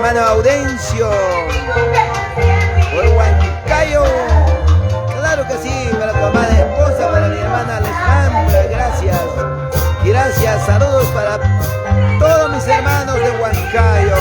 hermano Audencio, por Huancayo. Claro que sí, para tu amada esposa, para mi hermana Alejandra, gracias. Y gracias, saludos para todos mis hermanos de Huancayo.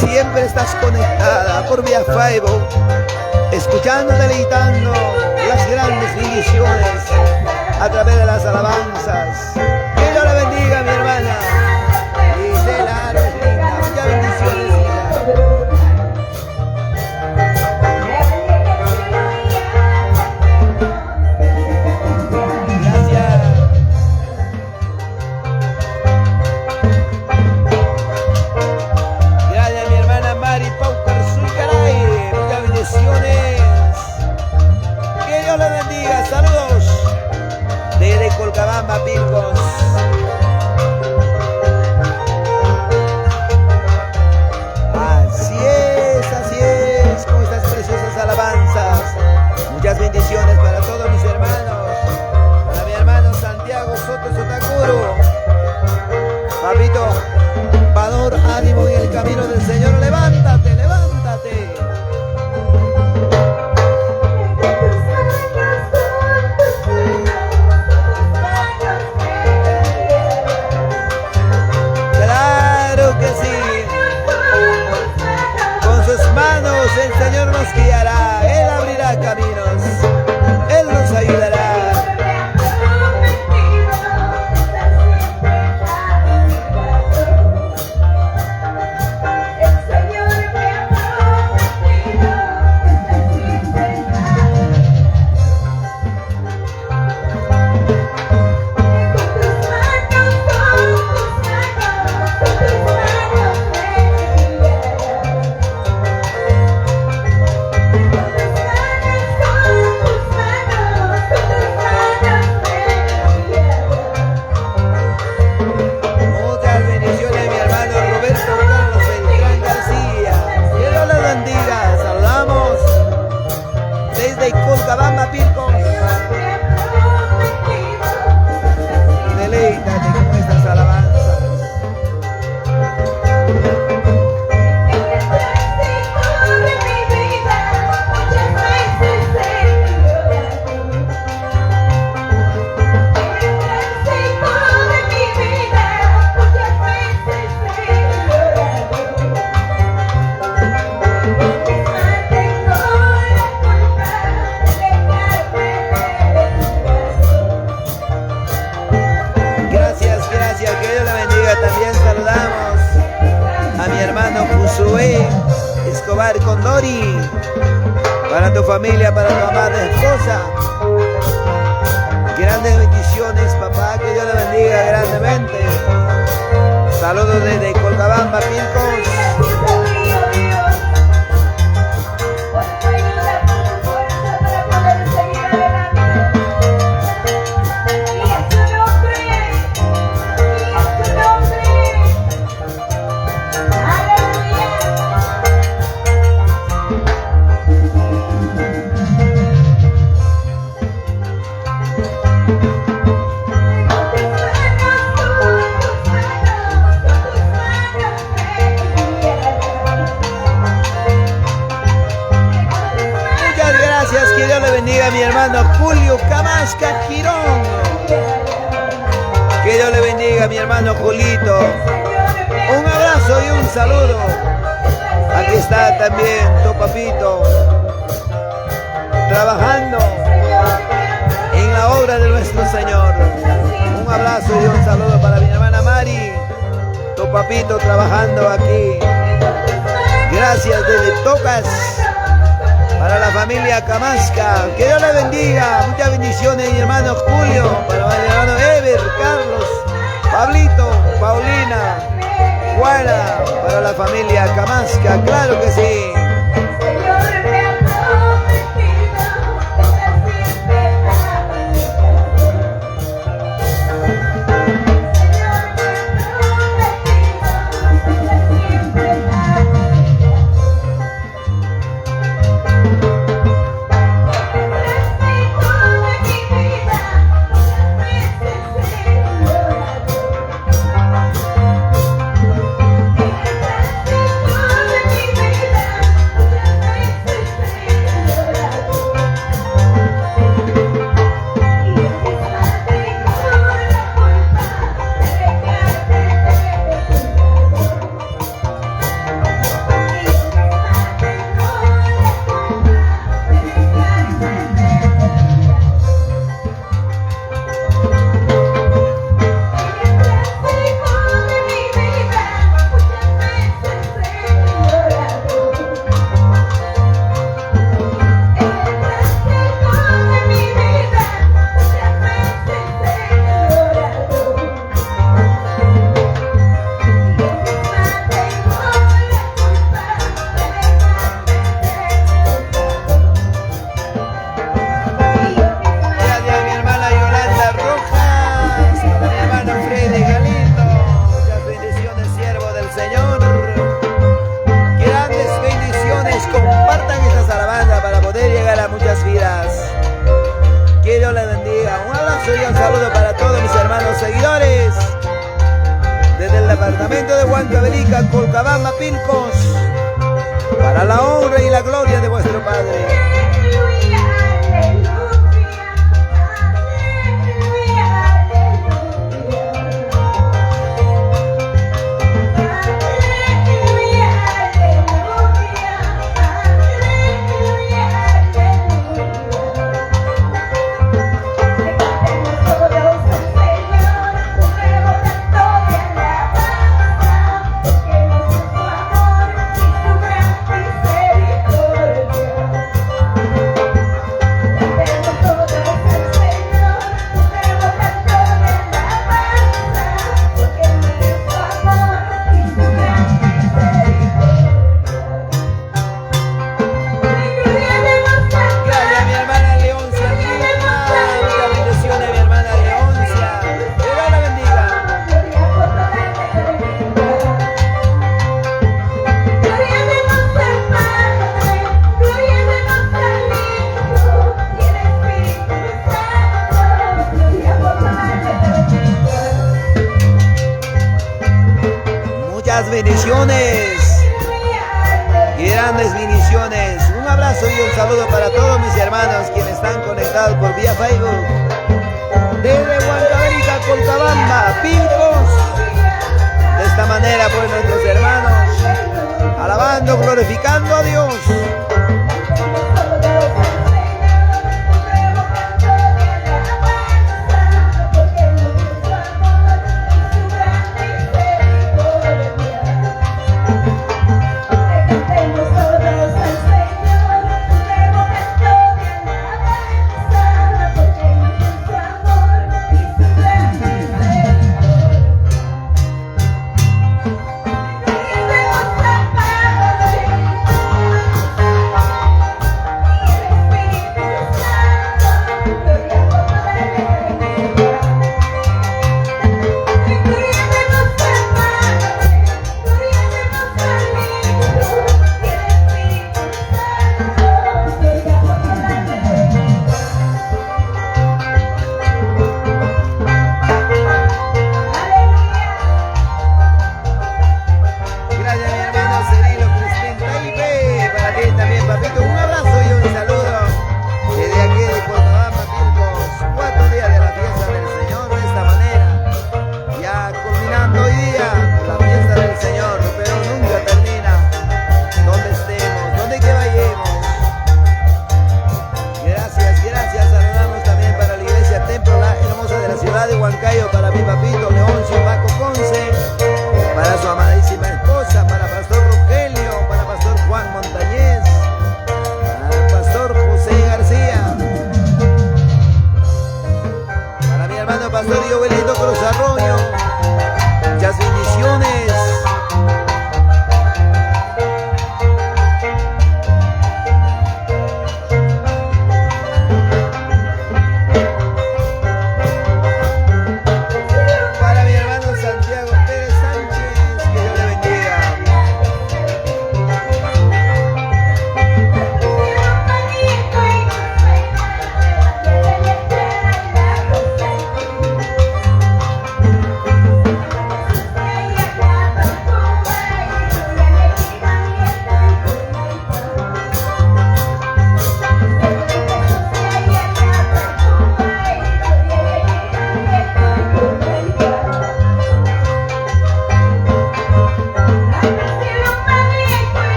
siempre estás conectada por vía Facebook, escuchando, deleitando las grandes bendiciones a través de las alabanzas. Que Dios le bendiga, mi hermana. Gisela Roslina, muchas bendiciones, hija. Que Dios le bendiga. Saludos desde Colcabamba, Pilcos. Así es, con estas preciosas alabanzas. Muchas bendiciones para todos mis hermanos. Para mi hermano Santiago Soto Sotakuro. Papito, valor, ánimo en el camino del Señor. Levántate, levántate. Claro que sí. Con sus manos el Señor nos guiará. Él abrirá caminos. Él nos ayudará. Colcabamba, Pilcos. Deleítate con estas alabanzas. También saludamos a mi hermano Josué Escobar Condori, para tu familia, para tu amada esposa. Grandes bendiciones, papá, que Dios le bendiga grandemente. Saludos desde Colcabamba, Pilcos. Que Dios le bendiga a mi hermano Julio Camasca Girón. Que Dios le bendiga a mi hermano Julito. Un abrazo y un saludo. Aquí está también tu papito, trabajando en la obra de nuestro Señor. Un abrazo y un saludo para mi hermana Mari, tu papito trabajando aquí. Gracias desde Tocas. Para la familia Camasca, que Dios le bendiga. Muchas bendiciones, mi hermano Julio. Para mi hermano Ever, Carlos, Pablito, Paulina, Juana. Para la familia Camasca, claro que sí. América, Colcabamba, Pilcos, para la honra y la gloria de vuestro Padre. Bendiciones y grandes bendiciones. Un abrazo y un saludo para todos mis hermanos quienes están conectados por vía Facebook desde Huancavelica, Colcabamba, Pilcos. De esta manera pues nuestros hermanos alabando, glorificando a Dios. Vive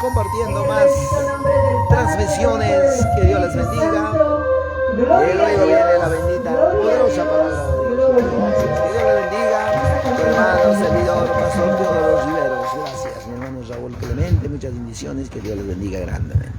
compartiendo más transmisiones. Que Dios les bendiga. Y luego viene la bendita, poderosa palabra de Dios. Gracias. Que Dios les bendiga. Tu hermano, servidor, Pastor Teodoro Riveros. Gracias, mi hermano Raúl Clemente. Muchas bendiciones. Que Dios les bendiga grandemente.